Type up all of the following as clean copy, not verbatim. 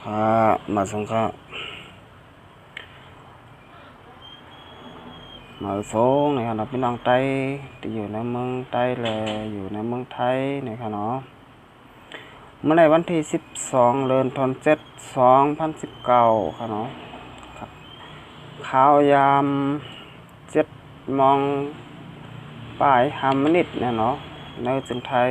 มาสงฆ์มาสงฆ์นะครับพี่น้องไต้ที่อยู่ในเมืองไต้เลยอยู่ในเมืองไทยนะครับเนาะเมื่อในวันที่12 เดือนธันวาคม 2019ครับเนาะข่าวยาม7 โมงป้าย5 นิดเนี่ยเนาะในจึงไทย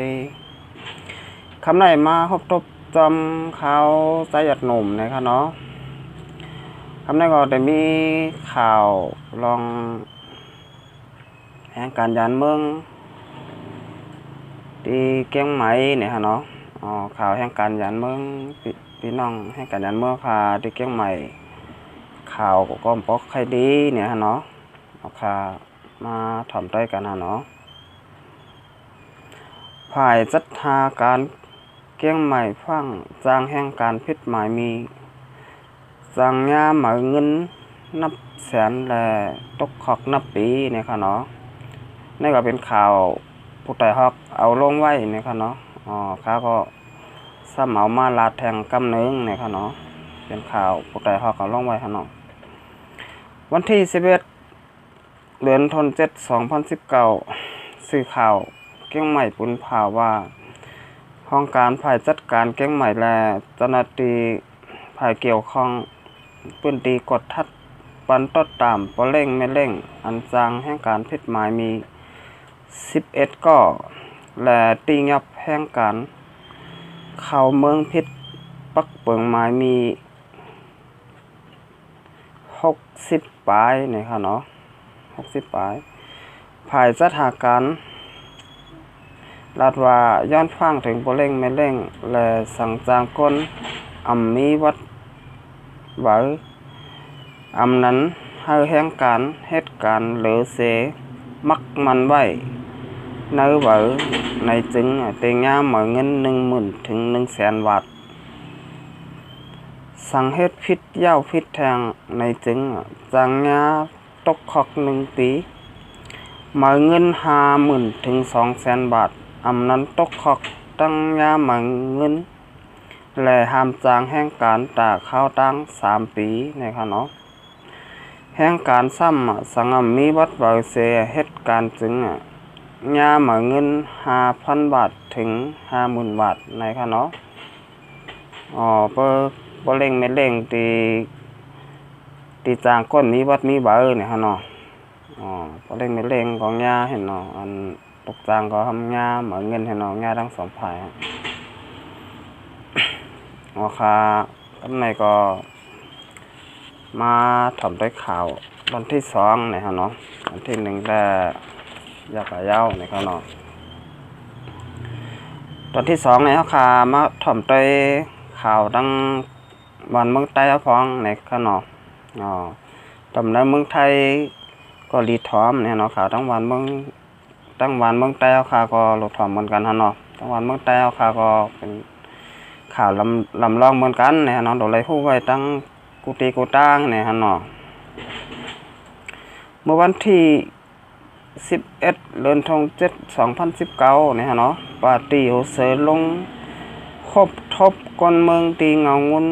คำไหนมาพบทบจำข่าวสายหยัดหนุ่มนะครับเนาะคำนั้นก็ได้มีข่าวลองแห่งการยานเมืองที่เกียงใหม่เนี่ยฮะเนาะข่าวแห่งการยานเมืองพี่น้องแห่งการยานเมืองค่ะที่เกียงใหม่ข่าวก็ปกใครดีเนี่ยฮะเนาะเอาค่ะมาถ่อมต้อยกันฮะเนาะฝ่ายจัดหาการเกียงใหม่ฟังจางแห่งการพิษหมายมีจังยาหมายเงินนับแสนและตกขอกนับปีเนี่ยค่ะเนาะนี่ก็เป็นข่าวผู้ใต้ฮอกเอาลงไว้เนี่ยค่ะเนาะข้าก็ซ้ำเอามาลาดแทงกำนึงเนี่ยค่ะเนาะเป็นข่าวผู้ใต้ฮอกเอาลงไว้ค่ะเนาะวันที่11 เดือนธันวาคม 2019สื่อข่าวเกียงใหม่ปุนผ่าว่าห้องการฝ่ายจัดการเกียงใหม่และเจ้าหน้าที่ฝ่ายเกี่ยวข้องปืนตีกดทัดปันต้นตามปอเร่งไม่เร่งอันจางแห่งการพิษหมายมี11ก่อและตีงับแห่งการเข้าเมืองพิษปักเปิงหมายมี60 ปลายนี่ค่ะเนาะ60 ปลายฝ่ายจัดหาการลาดว่าย้อนฟังถึงปอเร่งไม่เร่งและสั่งจางก้นมีวัดหวานั้นให้แห่งการเหตุการณ์เหลือเสมักมันไว้ในหวาในจึงเตียงาเหมือนเงิน10,000 ถึง 100,000 บาทสั่งเหตุพิษยาวพิษแทงในจึงจังยาตกขอก1 ปีเหมือนเงิน50,000 ถึง 200,000 บาทนั้นตกขอกตั้งยาเหมือนเงินและห้ามจางแห่งการตาเข้าตั้ง3 ปีนะครับเนาะแห่งการซ้ำสังมีวัดเบาเสเหตุการณ์จึงยาเหมือนเงิน5,000 บาทถึง 50,000 บาทนะครับเนาะเปเร่งไม่เร่งตีจางก้นมีวัดมีเบาเนี่ยฮะเนาะเปเร่งไม่เร่งของยาเห็นเนาะอันตกจางก็ทำยาเหมือนเงินเห็นเนาะยาทั้ง2 ฝ่ายราคาตำไหนก็มาถ่อมด้วยข่าววันที่2เนี่ยฮะเนาะวันที่1ได้ยากยาวเนี่ยครับเนาะตอนที่2เนี่ยค่ะมาถ่อมด้วยข่าวตั้งวันเมืองไทยฟ้องเนี่ยครับเนาะตำในเมืองไทยก็รีทอมเนี่ยเนาะข่าวทั้งวันเมืองไทยค่ะก็รีทอมเหมือนกันฮะเนาะทั้งวันเมืองไทยค่ะก็เป็นข่าวลำลองเหมือนกันเนี่ยเนาะโดยไรผู้ไว้ตั้งกุฏิกุฏางเนี่ยฮะเนาะเมื่อวันที่11 เดือนธันวาคม 2019เนี่ยฮะเนาะปาร์ตี้โฮเซลงครบทบคนเมืองตีเงางุน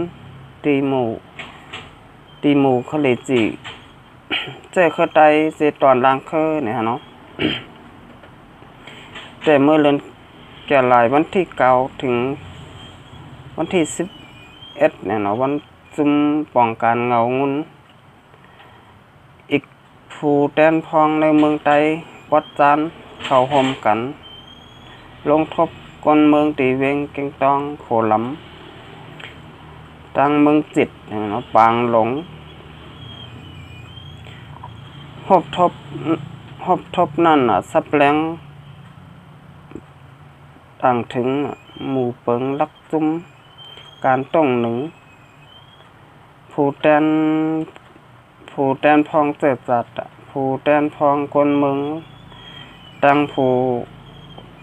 ตีหมู่เขาเลยจีเจ้าเขาไตเจตอนล่างเคอเนี่ยฮะเนาะแต่เมื่อเดือนแก่หลายวันที่9 ถึงวันที่11เนี่ยเนาะวันจุมป้องกันเงางุนอีกผู้แตนพองในเมืองไต้วัดจานเข้าห่มกันลงทบคนเมืองตีเวงเก่งตองโขลำตั้งเมืองจิตเนาะปางหลงหบทบนั่นสับแรงต่างถึงหมู่เปิงลักจุมการต้องหนึ่งผู้แตนพองเจ็ดจัดผู้แตนพองคนเมืองตั้งผู้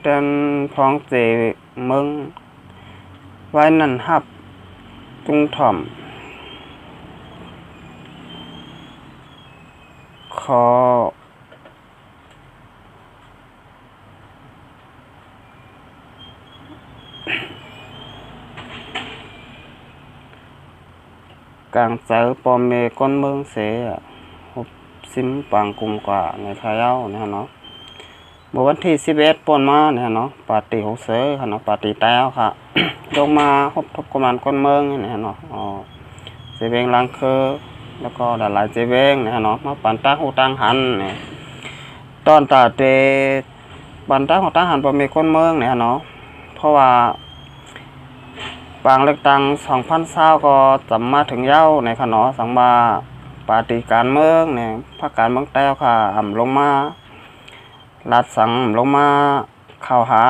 แตนพองเจเมืองไว้นั่นฮับจุงถ่อมขอ กลางเจอปอมเมก้นเมืองเสฮุบซิมปังกุมกว่าในพะเยาเนี่ยเนาะเมื่อวันที่11ป่นมาเนี่ยเนาะปาร์ตี้ของเสือค่ะเนาะปาร์ตี้แต้วค่ะ ลงมาฮบทบกำลังก้นเมืองเนี่ยเนาะอ๋อเจเวงลังเคอแล้วก็หลายเจเวงเนี่ยเนาะมาปันตาหูตังหันเนี่ยตอนตาเตปันตาหูตังหันปอมเมก้นเมืองเนี่ยเนาะเพราะว่าปางเลือกตั้ง2020ก็จำมาถึงเย้าในขนอสังมาปาร์ตี้การเมืองเนี่ยพรรคการเมืองแต้วค่ะอ่ำลงมาลัดสังลงมาเข้าหา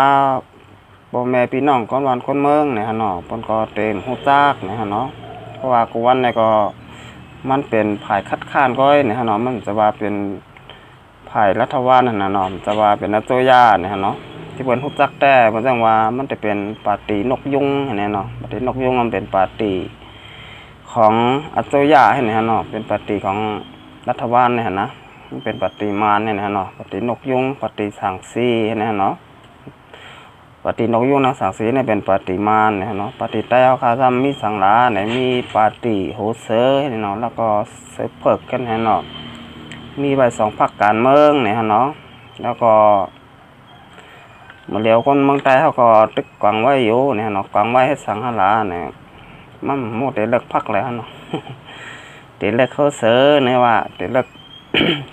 พ่อแม่พี่น้องก้อนวันคนเมืองเนี่ยฮะเนาะเพิ่นก็เต็มฮู้จักเนี่ยฮะเนาะเพราะว่ากูวันเนี่ยก็มันเป็นฝ่ายคัดค้านก้อยเนี่ยฮะเนาะมันจะว่าเป็นฝ่ายรัฐบาลนั่นน่ะเนาะจะว่าเป็นนักโจยาเนี่ยฮะเนาะที่เพิ่นฮู้จักแต่เพิ่นจังว่ามันจะเป็นปาร์ตี้นกยุงเนี่ยเนาะปาร์ตี้นกยุงมันเป็นปาร์ตี้ของอัจโจยาเนี่ยฮะเนาะเป็นปาร์ตี้ของรัฐบาลเนี่ยนะมันเป็นปฏิมาเนี่ยนะเนาะปฏินกยุงปฏิสังสีเนี่ยเนาะปฏินกยุงนะสังสีเนี่ยเป็นปฏิมาเนี่ยเนาะปฏิแต้วคาซัมมีสังลาเนี่ยมีปฏิโหเซอร์เนี่ยเนาะแล้วก็เซอร์เพิกกันเนี่ยเนาะมีใบ2พรรคการเมืองเนี่ยเนาะแล้วก็มาเลี้ยวคนเมืองใต้เขาก็ตึกกวางไว้อยู่เนี่ยเนาะกวางไว้ให้สังหลาเนี่ยมันหมดได้เลิกพรรคแล้วเนาะเดี๋ยวเลิกเขาเซอร์เนี่ยว่าเดี๋ยวเลิก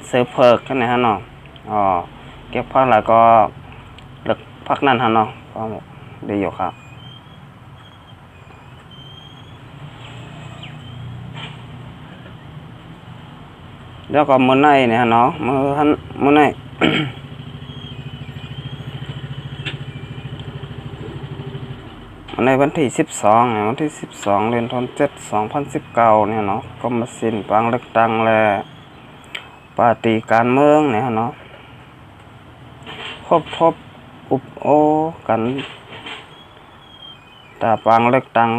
เสือเพิกกันนะฮะเนาะอ๋อเก็บพักแล้วก็เลือกพักนั่นฮะเนาะก็ดีอยู่ครับแล้วก็มื้อในเนี่ยฮะเนาะมื้อใน ในวันที่12เนี่ยวันที่12เดือนธันวาคม2019เนี่ยเนาะก็มาสิ้นปังเลือกตั้งและปาร์ตี้การเมืองเนี่ยเนาะทบอุบโอกันตาปังเลือกตั้ง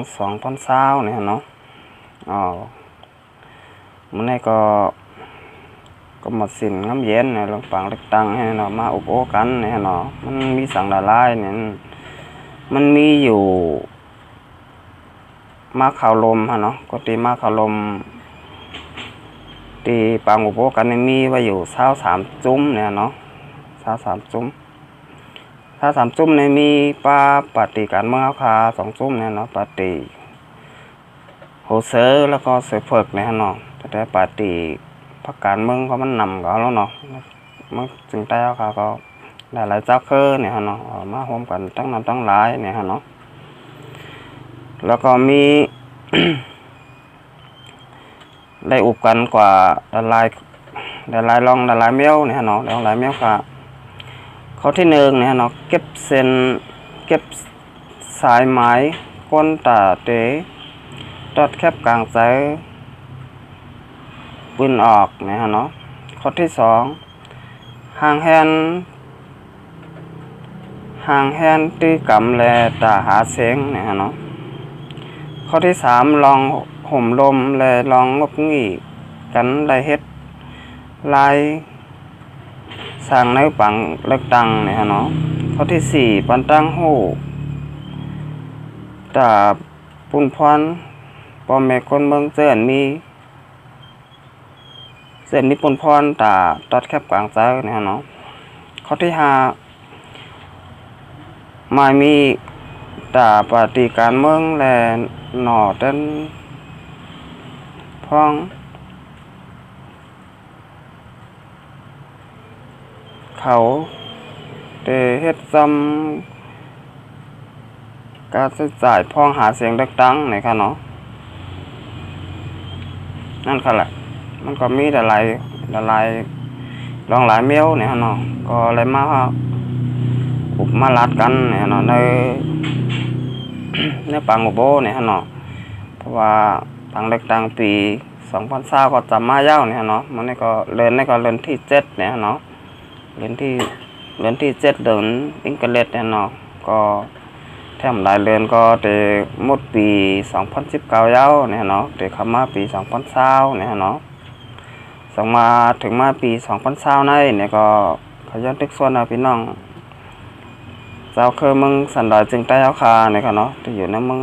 2020เนี่ยเนาะอ๋อมื้อนี้ก็มาสิ้นน้ำเย็นเนี่ยลงปังเลือกตั้งให้เนาะมาอุบโอกันเนี่ยเนาะมันมีสังหลายเนี่ยมันมีอยู่มาข่าวลมฮะเนาะก็ตีมาข่าวลมตีปางอุโบกันมีไว้อยู่23จุ้มเนี่ยเนาะ23จุ้ม23จุ้มเนี่ยมีปาปฏิการเมืองค่ะ2จุ้มเนี่ยเนาะปฏิโหเซอร์แล้วก็เสือเพิกเนี่ยเนาะแต่ปฏิพรรคการเมืองก็มันนำก็แล้วเนาะมันจึงแต่ค่ะก็หลายเจ้าเคอเนี่ยเนาะมาร่วมกันตั้งนั้นตั้งหลายเนี่ยเนาะแล้วก็มี ได้อุบกันกว่าละลายลองละลายเมี้ยวเนี่ยเนาะละลายเมี้ยวค่ะข้อที่1เนี่ยเนาะเก็บสายไม้ก้นตาเตตอดแคบกลางใจปืนออกเนี่ยเนาะข้อที่2ห่างแฮนตีกำแลตาหาเสียงเนี่ยเนาะข้อที่3ลองห่มลมแลลองงบงี้กันได้เฮ็ดลายสร้างในปังเลือกตั้งเนี่ยเนาะข้อที่4ปันตั้งหูตาปุ่นพรปอมแม่คนเมืองเสื่อนมีปุ่นพรตาตอดแคบกลางใจเนี่ยเนาะข้อที่5ไม่มีตาปฏิการเมืองและหน่อเต้นพ้องเขาเตเฮ็ดซ้ำการใช้จ่ายพ้องหาเสียงเลือกตั้งในค่ะเนาะนั่นค่ะแหละมันก็มีหลายลองหลายเมี้ยวเนี่ยเนาะก็เลยอุบมาลัดกันเนี่ยเนาะในปังอุโบเนี่ยเนาะเพราะว่าปังเลือกตั้งปี2020ก็จำมาเย้าเนี่ยเนาะมันนี่ก็เดือนที่7เนี่ยเนาะเดือนที่7เดือนอิงเกเลตเนี่ยเนาะก็แถมหลายเดือนก็แต่หมดปี2019เย้าเนี่ยเนาะแต่เข้ามาปี2020เนี่ยเนาะส่งมาถึงมาปี2020ในเนี่ยก็ขยันตึกส่วนนะพี่น้องเจ้าคือมึงสันดอยจึงใต้เฮาคาเนี่ยค่ะเนาะที่อยู่ในมึง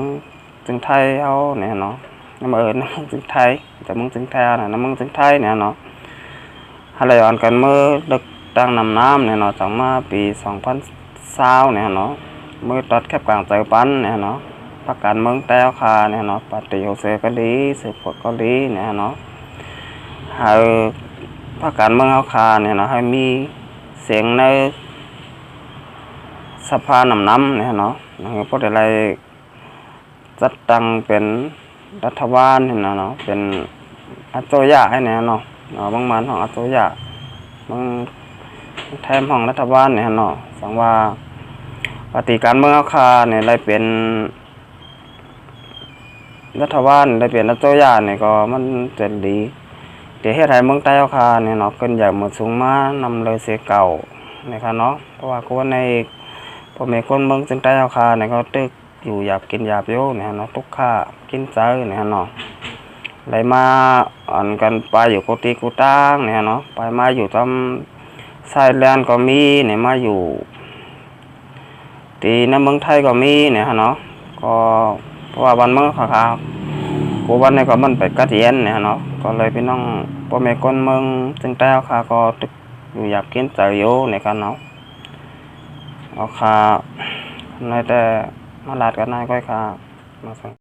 จึงไทยเฮาเนี่ยเนาะ น้ำเอิญน้ำเมืองจึงไทยแต่เมืองจึงแท้น่ะน้ำเมืองจึงไทยเนี่ยเนาะฮัลโหลอันกันเมื่อดึกตั้งน้ำเนี่ยเนาะจากมาปี2020เนี่ยเนาะเมื่อตัดแคบกลางใจปันเนี่ยเนาะประกันเมืองแต้วคาเนี่ยเนาะปฏิโยเสก็ดีสืบผลก็ดีเนี่ยเนาะให้ประกันเมืองเอาคาเนี่ยเนาะให้มีเสียงในสภาน้ำเนี่ยเนาะเพราะอะไรจัดตั้งเป็นรัฐบาลเนี่ยเนาะเป็นอัจฉริยะให้เนี่ยเนาะบางมันของอัจฉริยะบางแทนของรัฐบาลเนี่ยเนาะสังว่าปฏิการเมืองเอาคาเนี่ยได้เป็นรัฐบาลได้เป็นอัจฉริยะเนี่ยก็มันจะดีเดี๋ยวให้ไทยเมืองใต้เอาคาเนี่ยเนาะขึ้นใหญ่หมดสูงมานำเลยเสียเก่านะครับเนาะเพราะว่าคนในพ่อแม่คนเมืองจึงใต้เอาคาเนี่ยเขาตึกอยู่หยาบกินหยาบโยเนี่ยเนาะทุกข้ากินเจอเนี่ยเนาะไหลมาอ่อนกันไปอยู่กุฏิกุฏางเนี่ยเนาะไปมาอยู่ตามชายแดนก็มีเนี่ยมาอยู่ที่ในเมืองไทยก็มีเนี่ยเนาะก็เพราะว่าวันเมืองขากูวันนี้ก็มันไปกระเทียนเนี่ยเนาะก็เลยพี่น้องพ่อแม่คนเมืองจึงใต้เอาคาก็ตึกอยู่หยาบกินเจอโยเนี่ยกันเนาะเอาคาในแต่มาลาดกันนายก้อยคามาส่ง